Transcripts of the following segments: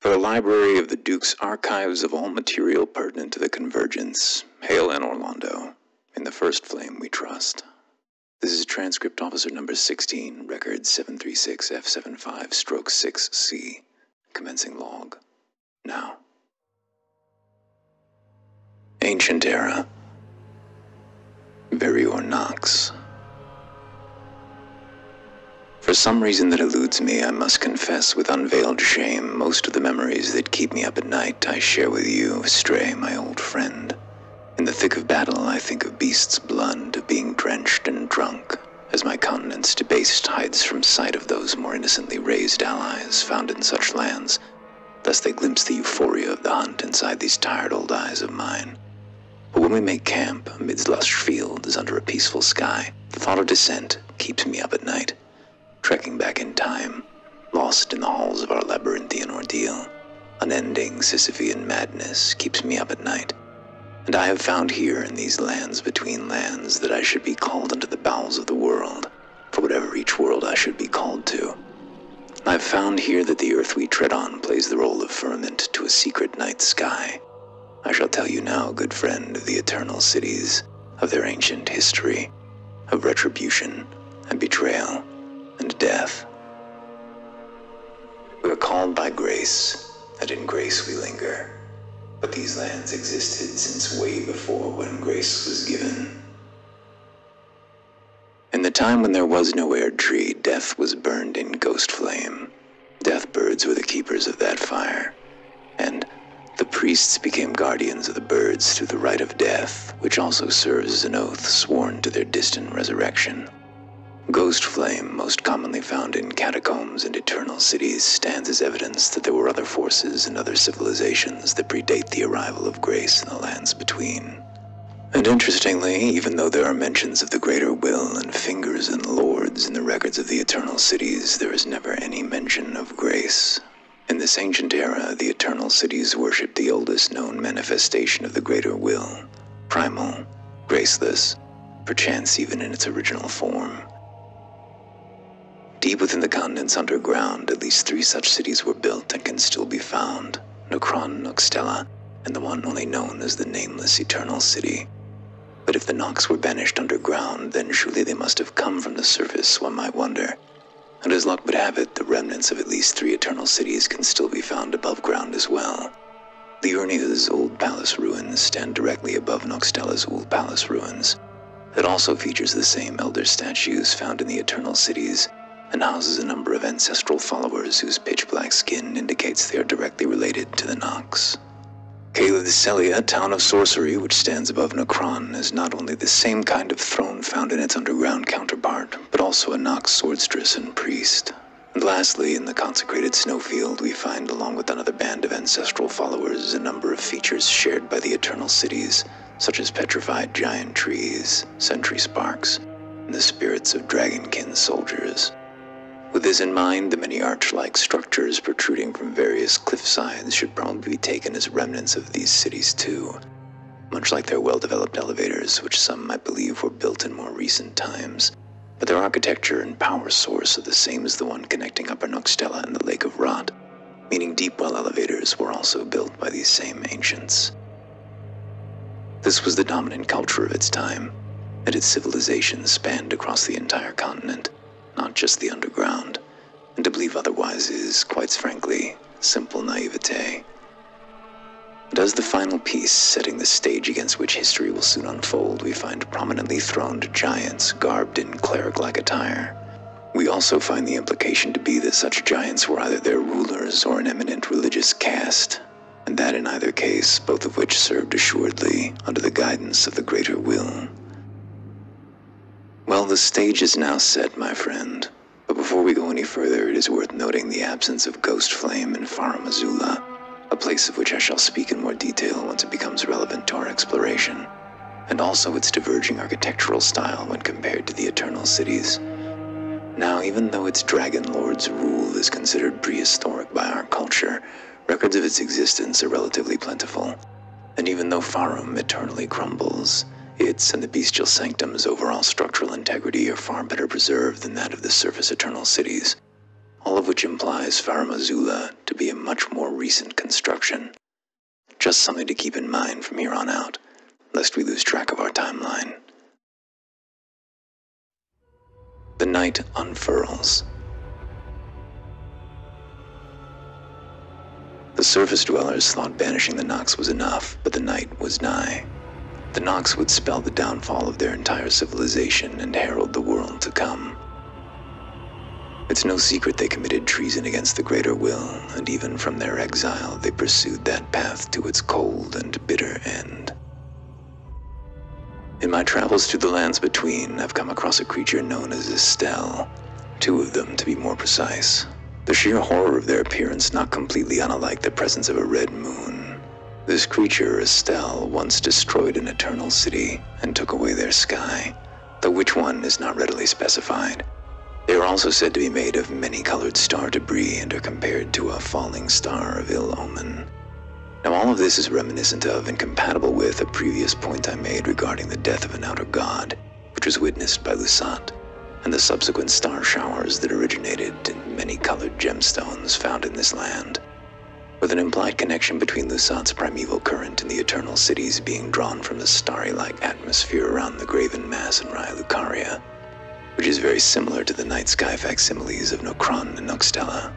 For the library of the Duke's archives of all material pertinent to the Convergence, hail in Orlando, in the first flame we trust. This is transcript officer number 16, record 736F75-6C, commencing log. Now. Ancient Era. Verior Nox. For some reason that eludes me, I must confess with unveiled shame, most of the memories that keep me up at night I share with you, Stray, my old friend. In the thick of battle, I think of beasts' blood, of being drenched and drunk, as my countenance debased hides from sight of those more innocently raised allies found in such lands, lest they glimpse the euphoria of the hunt inside these tired old eyes of mine. But when we make camp amidst lush fields under a peaceful sky, the thought of descent keeps me up at night. Trekking back in time, lost in the halls of our labyrinthian ordeal, unending Sisyphean madness keeps me up at night. And I have found here in these lands between lands that I should be called into the bowels of the world, for whatever each world I should be called to. I have found here that the earth we tread on plays the role of firmament to a secret night sky. I shall tell you now, good friend, of the eternal cities, of their ancient history, of retribution and betrayal and death. We are called by grace, and in grace we linger. But these lands existed since way before when grace was given. In the time when there was no Erd tree, death was burned in ghost flame. Death birds were the keepers of that fire, and the priests became guardians of the birds through the rite of death, which also serves as an oath sworn to their distant resurrection. Ghost flame, most commonly found in catacombs and eternal cities, stands as evidence that there were other forces and other civilizations that predate the arrival of grace in the lands between. And interestingly, even though there are mentions of the greater will and fingers and lords in the records of the eternal cities, there is never any mention of grace. In this ancient era, the eternal cities worship the oldest known manifestation of the greater will, primal, graceless, perchance even in its original form. Deep within the continent's underground, at least 3 such cities were built and can still be found: Nokron, Nokstella, and the one only known as the Nameless Eternal City. But if the Nox were banished underground, then surely they must have come from the surface, one might wonder. And as luck would have it, the remnants of at least 3 eternal cities can still be found above ground as well. Liurnia's old palace ruins stand directly above Nokstella's old palace ruins. It also features the same elder statues found in the eternal cities, and houses a number of ancestral followers whose pitch-black skin indicates they are directly related to the Nox. Caelid-Celia, town of sorcery which stands above Nokron, is not only the same kind of throne found in its underground counterpart, but also a Nox swordstress and priest. And lastly, in the consecrated snowfield, we find, along with another band of ancestral followers, a number of features shared by the eternal cities, such as petrified giant trees, sentry sparks, and the spirits of dragonkin soldiers. With this in mind, the many arch-like structures protruding from various cliff sides should probably be taken as remnants of these cities too, much like their well-developed elevators, which some might believe were built in more recent times, but their architecture and power source are the same as the one connecting Upper Nokstella and the Lake of Rot, meaning deep-well elevators were also built by these same ancients. This was the dominant culture of its time, and its civilization spanned across the entire continent, not just the underground, and to believe otherwise is, quite frankly, simple naivete. And as the final piece, setting the stage against which history will soon unfold, we find prominently throned giants garbed in cleric-like attire. We also find the implication to be that such giants were either their rulers or an eminent religious caste, and that in either case, both of which served assuredly under the guidance of the greater will. Well, the stage is now set, my friend, but before we go any further, it is worth noting the absence of Ghost Flame in Farum Azula, a place of which I shall speak in more detail once it becomes relevant to our exploration, and also its diverging architectural style when compared to the Eternal Cities. Now, even though its Dragon Lord's rule is considered prehistoric by our culture, records of its existence are relatively plentiful, and even though Farum eternally crumbles, its and the Bestial Sanctum's overall structural integrity are far better preserved than that of the surface Eternal Cities, all of of which implies Farum Azula to be a much more recent construction. Just something to keep in mind from here on out, lest we lose track of our timeline. The night unfurls. The surface dwellers thought banishing the Nox was enough, but the night was nigh. The Nox would spell the downfall of their entire civilization and herald the world to come. It's no secret they committed treason against the greater will, and even from their exile they pursued that path to its cold and bitter end. In my travels through the lands between, I've come across a creature known as Estelle, 2 of them to be more precise. The sheer horror of their appearance not completely unlike the presence of a red moon. This creature, Estelle, once destroyed an eternal city and took away their sky, though which one is not readily specified. They are also said to be made of many-colored star debris and are compared to a falling star of ill omen. Now all of this is reminiscent of and compatible with a previous point I made regarding the death of an outer god, which was witnessed by Lusat, and the subsequent star showers that originated in many-colored gemstones found in this land, with an implied connection between Lusat's primeval current and the eternal cities being drawn from the starry-like atmosphere around the graven mass in Raya Lucaria, which is very similar to the night sky facsimiles of Nokron and Nokstella.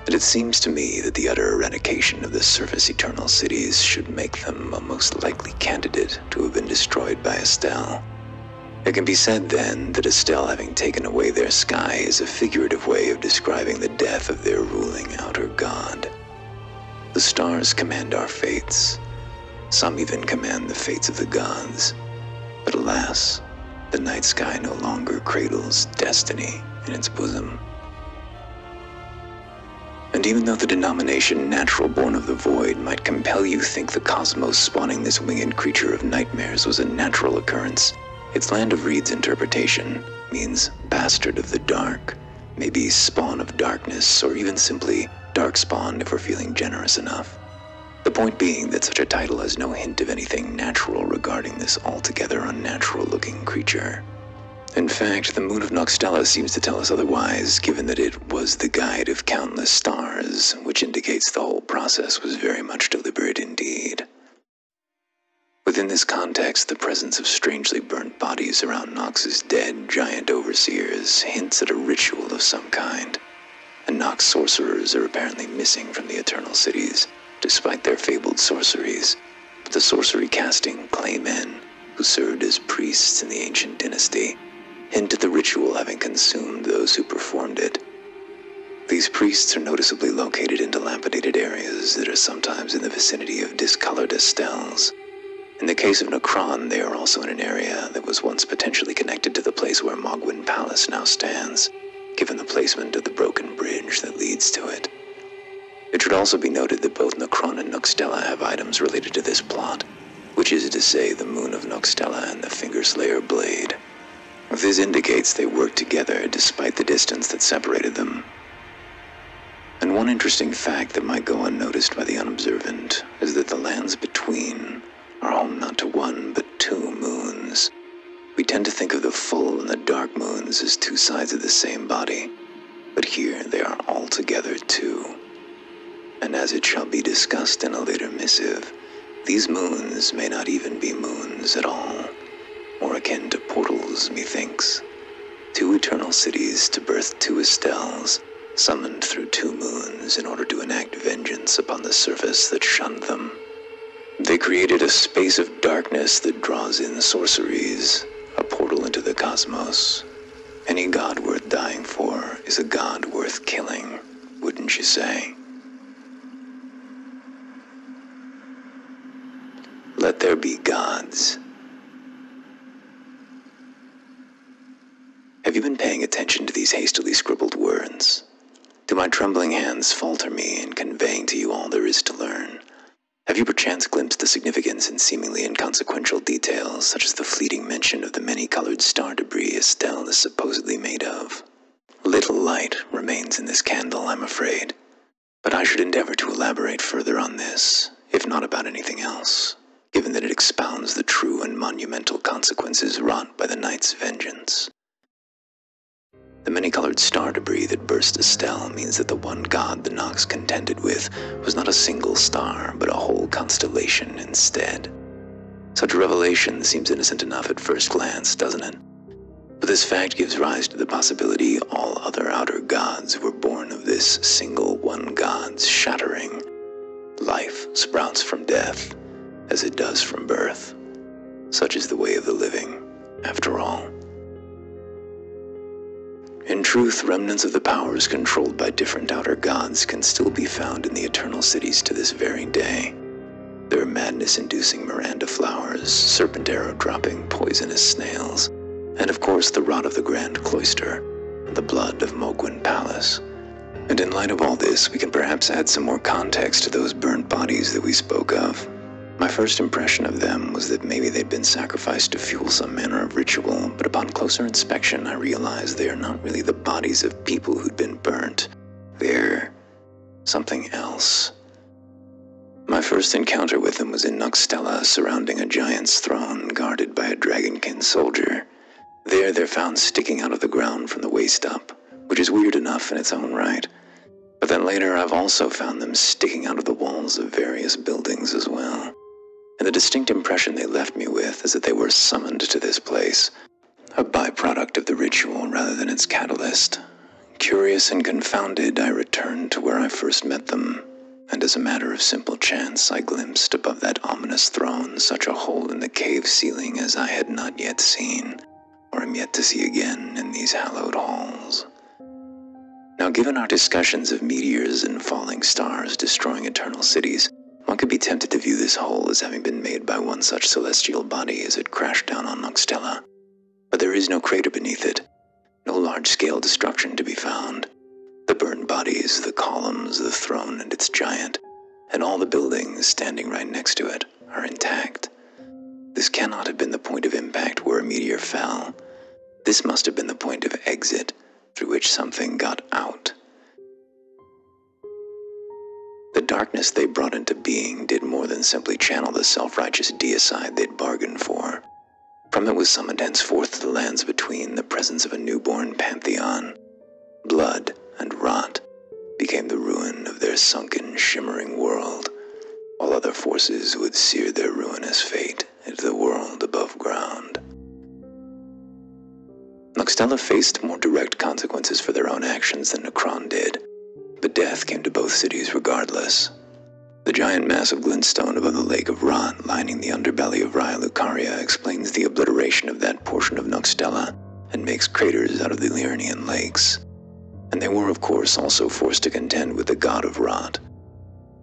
And it seems to me that the utter eradication of the surface eternal cities should make them a most likely candidate to have been destroyed by Estelle. It can be said, then, that Estelle having taken away their sky is a figurative way of describing the death of their ruling outer god. The stars command our fates. Some even command the fates of the gods. But alas, the night sky no longer cradles destiny in its bosom. And even though the denomination natural born of the void might compel you think the cosmos spawning this winged creature of nightmares was a natural occurrence, its land of Reed's interpretation means bastard of the dark, maybe spawn of darkness, or even simply darkspawn if we're feeling generous enough. The point being that such a title has no hint of anything natural regarding this altogether unnatural-looking creature. In fact, the moon of Nokstella seems to tell us otherwise, given that it was the guide of countless stars, which indicates the whole process was very much deliberate indeed. Within this context, the presence of strangely burnt bodies around Nox's dead giant overseers hints at a ritual of some kind, and Nox sorcerers are apparently missing from the Eternal Cities, despite their fabled sorceries. But the sorcery-casting clay men, who served as priests in the ancient dynasty, hint at the ritual having consumed those who performed it. These priests are noticeably located in dilapidated areas that are sometimes in the vicinity of discolored Estelles. In the case of Nokron, they are also in an area that was once potentially connected to the place where Mogwin Palace now stands, given the placement of the broken bridge that leads to it. It should also be noted that both Nokron and Nokstella have items related to this plot, which is to say the Moon of Nokstella and the Fingerslayer Blade. This indicates they worked together despite the distance that separated them. And one interesting fact that might go unnoticed by the unobservant is that the lands between are home not to one but 2 moons. We tend to think of the full and the dark moons as 2 sides of the same body, but here they are altogether 2. And as it shall be discussed in a later missive, these moons may not even be moons at all, more akin to portals, methinks. 2 eternal cities to birth 2 Estelles, summoned through 2 moons in order to enact vengeance upon the surface that shunned them. They created a space of darkness that draws in sorceries, a portal into the cosmos. Any god worth dying for is a god worth killing, wouldn't you say? Let there be gods. Have you been paying attention to these hastily scribbled words? Do my trembling hands falter me in conveying to you all there is to learn? Have you perchance glimpsed the significance in seemingly inconsequential details, such as the fleeting mention of the many-colored star debris Estelle is supposedly made of? Little light remains in this candle, I'm afraid, but I should endeavor to elaborate further on this, if not about anything else, given that it expounds the true and monumental consequences wrought by the night's vengeance. The many-colored star debris that burst Estelle means that the one god the Nox contended with was not a single star, but a whole constellation instead. Such a revelation seems innocent enough at first glance, doesn't it? But this fact gives rise to the possibility all other outer gods were born of this single one god's shattering. Life sprouts from death, as it does from birth. Such is the way of the living, after all. In truth, remnants of the powers controlled by different outer gods can still be found in the eternal cities to this very day. There are madness-inducing Miranda flowers, serpent arrow-dropping poisonous snails, and of course the rot of the Grand Cloister, and the blood of Mohgwyn Palace. And in light of all this, we can perhaps add some more context to those burnt bodies that we spoke of. My first impression of them was that maybe they'd been sacrificed to fuel some manner of ritual, but upon closer inspection I realized they are not really the bodies of people who'd been burnt. They're something else. My first encounter with them was in Nokstella, surrounding a giant's throne guarded by a dragonkin soldier. There they're found sticking out of the ground from the waist up, which is weird enough in its own right. But then later I've also found them sticking out of the walls of various buildings as well. And the distinct impression they left me with is that they were summoned to this place, a byproduct of the ritual rather than its catalyst. Curious and confounded, I returned to where I first met them, and as a matter of simple chance, I glimpsed above that ominous throne such a hole in the cave ceiling as I had not yet seen, or am yet to see again in these hallowed halls. Now, given our discussions of meteors and falling stars destroying eternal cities, one could be tempted to view this hole as having been made by one such celestial body as it crashed down on Nokstella. But there is no crater beneath it, no large-scale destruction to be found. The burned bodies, the columns, the throne and its giant, and all the buildings standing right next to it are intact. This cannot have been the point of impact where a meteor fell. This must have been the point of exit through which something got out. The darkness they brought into being did more than simply channel the self-righteous deicide they'd bargained for. From it was summoned henceforth to the lands between the presence of a newborn pantheon. Blood and rot became the ruin of their sunken, shimmering world, while other forces would sear their ruinous fate into the world above ground. Nokstella faced more direct consequences for their own actions than Nokron did, but death came to both cities regardless. The giant mass of glintstone above the Lake of Rot lining the underbelly of Raya Lucaria explains the obliteration of that portion of Nokstella and makes craters out of the Liurnian lakes. And they were, of course, also forced to contend with the god of Rot.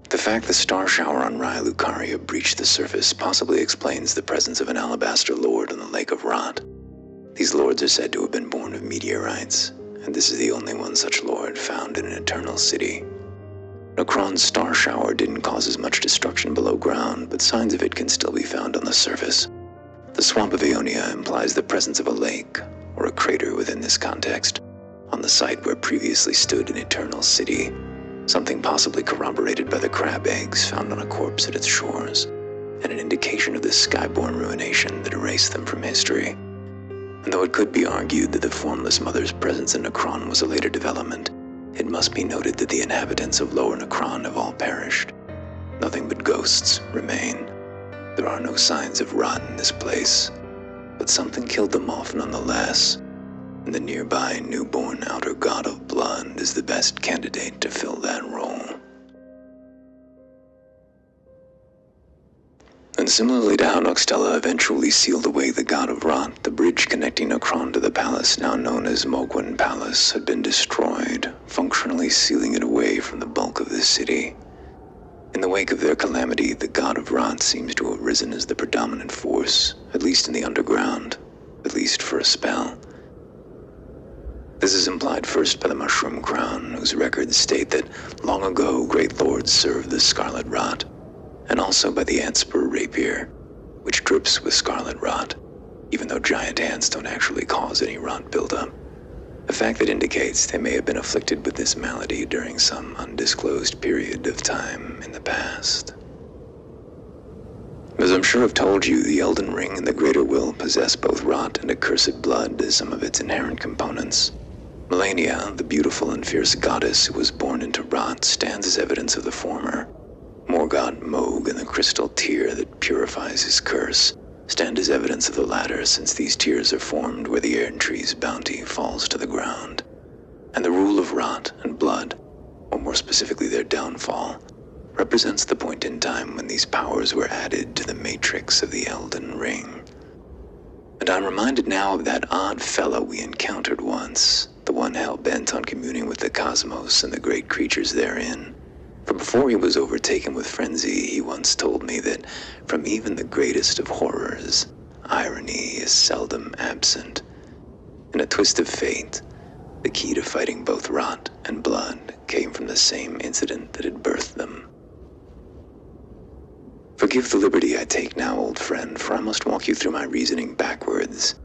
The fact the star shower on Raya Lucaria breached the surface possibly explains the presence of an alabaster lord on the Lake of Rot. These lords are said to have been born of meteorites, and this is the only one such lord found in an eternal city. Nokron's star shower didn't cause as much destruction below ground, but signs of it can still be found on the surface. The swamp of Aeonia implies the presence of a lake, or a crater within this context, on the site where previously stood an eternal city, something possibly corroborated by the crab eggs found on a corpse at its shores, and an indication of the skyborn ruination that erased them from history. And though it could be argued that the formless mother's presence in Nokron was a later development, it must be noted that the inhabitants of Lower Nokron have all perished. Nothing but ghosts remain. There are no signs of rot in this place, but something killed them off nonetheless, and the nearby newborn outer god of blood is the best candidate to fill that role. And similarly to how Nokstella eventually sealed away the god of Rot, the bridge connecting Nokron to the palace now known as Mohgwyn Palace had been destroyed, functionally sealing it away from the bulk of the city. In the wake of their calamity, the god of Rot seems to have risen as the predominant force, at least in the underground, at least for a spell. This is implied first by the Mushroom Crown, whose records state that long ago great lords served the Scarlet Rot, and also by the Antspur Rapier, which drips with scarlet rot, even though giant ants don't actually cause any rot buildup, a fact that indicates they may have been afflicted with this malady during some undisclosed period of time in the past. As I'm sure I've told you, the Elden Ring and the Greater Will possess both rot and accursed blood as some of its inherent components. Melania, the beautiful and fierce goddess who was born into Rot, stands as evidence of the former. Morgoth Moog and the crystal tear that purifies his curse stand as evidence of the latter, since these tears are formed where the Erdtree's bounty falls to the ground. And the rule of Rot and blood, or more specifically their downfall, represents the point in time when these powers were added to the matrix of the Elden Ring. And I'm reminded now of that odd fellow we encountered once, the one hell-bent on communing with the cosmos and the great creatures therein. For before he was overtaken with frenzy, he once told me that from even the greatest of horrors, irony is seldom absent. In a twist of fate, the key to fighting both Rot and blood came from the same incident that had birthed them. Forgive the liberty I take now, old friend, for I must walk you through my reasoning backwards.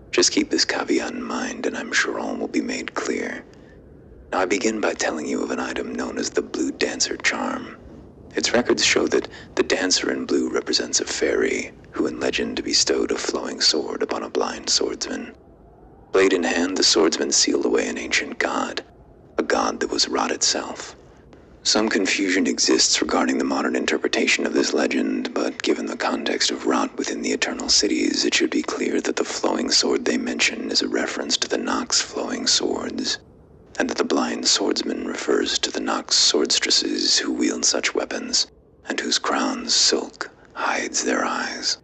Just keep this caveat in mind, and I'm sure all will be made clear. Now I begin by telling you of an item known as the Blue Dancer Charm. Its records show that the dancer in blue represents a fairy, who in legend bestowed a flowing sword upon a blind swordsman. Blade in hand, the swordsman sealed away an ancient god, a god that was Rot itself. Some confusion exists regarding the modern interpretation of this legend, but given the context of Rot within the Eternal Cities, it should be clear that the flowing sword they mention is a reference to the Nox flowing swords, and that the blind swordsman refers to the Nox swordstresses who wield such weapons, and whose crown's silk hides their eyes.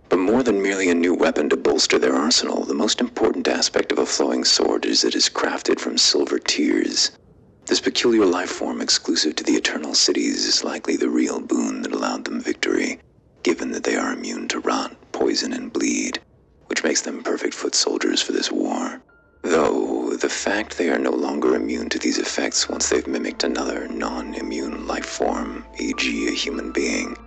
But more than merely a new weapon to bolster their arsenal, the most important aspect of a flowing sword is that it is crafted from silver tears. This peculiar life form exclusive to the Eternal Cities is likely the real boon that allowed them victory, given that they are immune to rot, poison, and bleed, which makes them perfect foot soldiers for this war. Though, the fact they are no longer immune to these effects once they've mimicked another non-immune life form, e.g. a human being,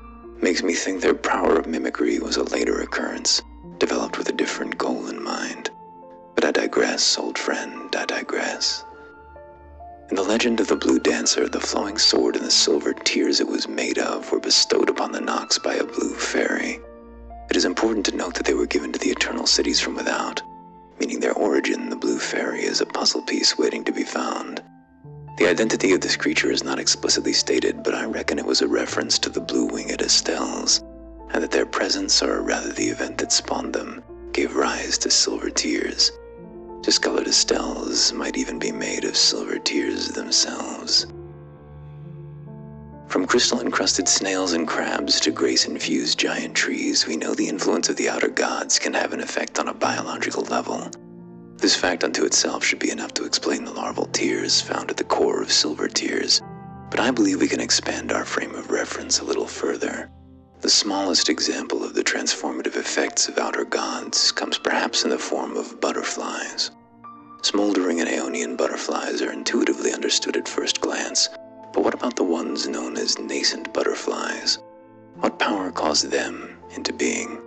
makes me think their power of mimicry was a later occurrence, developed with a different goal in mind. But I digress, old friend, I digress. In the legend of the Blue Dancer, the flowing sword and the silver tears it was made of were bestowed upon the Nox by a blue fairy. It is important to note that they were given to the Eternal Cities from without, meaning their origin, the blue fairy, is a puzzle piece waiting to be found. The identity of this creature is not explicitly stated, but I reckon it was a reference to the blue-winged Estelles, and that their presence, or rather the event that spawned them, gave rise to silver tears. Discolored Estelles might even be made of silver tears themselves. From crystal-encrusted snails and crabs to grace-infused giant trees, we know the influence of the outer gods can have an effect on a biological level. This fact unto itself should be enough to explain the larval tears found at the core of silver tears, but I believe we can expand our frame of reference a little further. The smallest example of the transformative effects of outer gods comes perhaps in the form of butterflies. Smoldering and Aeonian butterflies are intuitively understood at first glance, but what about the ones known as nascent butterflies? What power caused them into being?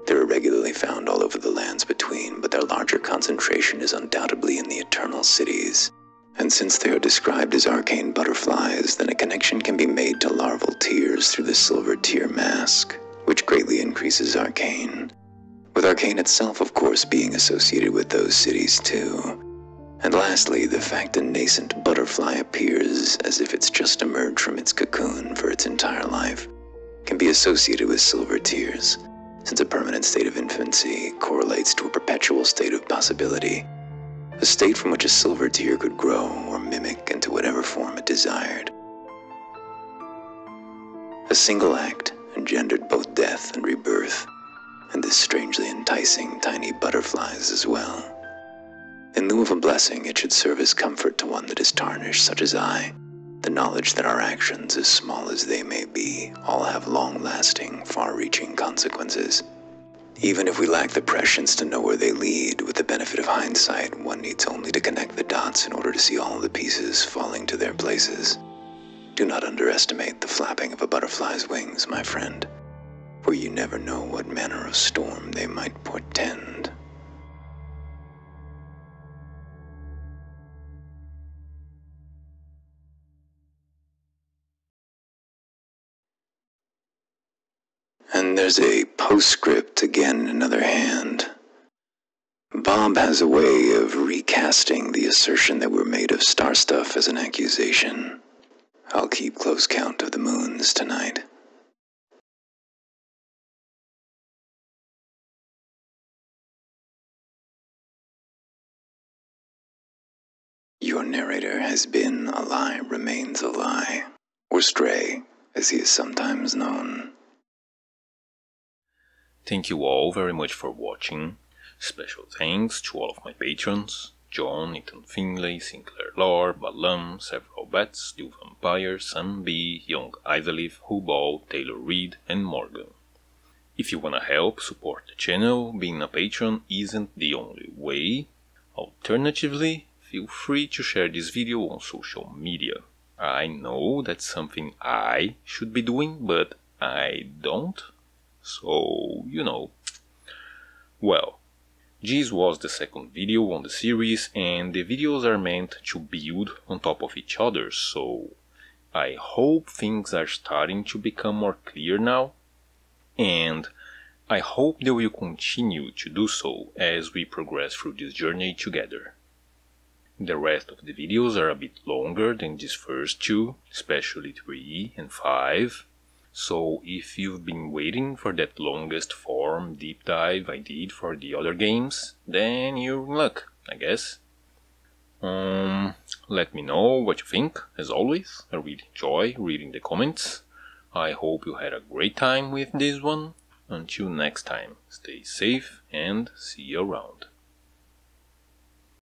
They're irregularly found all over the lands between, but their larger concentration is undoubtedly in the Eternal Cities. And since they are described as arcane butterflies, then a connection can be made to larval tears through the silver tear mask, which greatly increases arcane. With arcane itself, of course, being associated with those cities too. And lastly, the fact a nascent butterfly appears as if it's just emerged from its cocoon for its entire life can be associated with silver tears, since a permanent state of infancy correlates to a perpetual state of possibility, a state from which a silver tear could grow or mimic into whatever form it desired. A single act engendered both death and rebirth, and this strangely enticing tiny butterflies as well. In lieu of a blessing, it should serve as comfort to one that is tarnished such as I, the knowledge that our actions, as small as they may be, all have long-lasting, far-reaching consequences. Even if we lack the prescience to know where they lead, with the benefit of hindsight, one needs only to connect the dots in order to see all the pieces falling to their places. Do not underestimate the flapping of a butterfly's wings, my friend, for you never know what manner of storm they might portend. And there's a postscript again in another hand. Bob has a way of recasting the assertion that we're made of star stuff as an accusation. I'll keep close count of the moons tonight. Your narrator has been a lie remains a lie, or Stray, as he is sometimes known. Thank you all very much for watching. Special thanks to all of my patrons: John, Ethan Finlay, Sinclair Lore, Balam, Several Bats, Steel Vampire, Sam B, Young Ivalif, Hubal, Taylor Reed, and Morgan. If you wanna help support the channel, being a patron isn't the only way. Alternatively, feel free to share this video on social media. I know that's something I should be doing, but I don't. So, you know. Well, this was the second video on the series, and the videos are meant to build on top of each other, so I hope things are starting to become more clear now, and I hope they will continue to do so as we progress through this journey together. The rest of the videos are a bit longer than these first two, especially 3 and 5. So if you've been waiting for that longest form deep dive I did for the other games, then you're in luck, I guess. Let me know what you think, as always. I really enjoy reading the comments. I hope you had a great time with this one. Until next time, stay safe and see you around.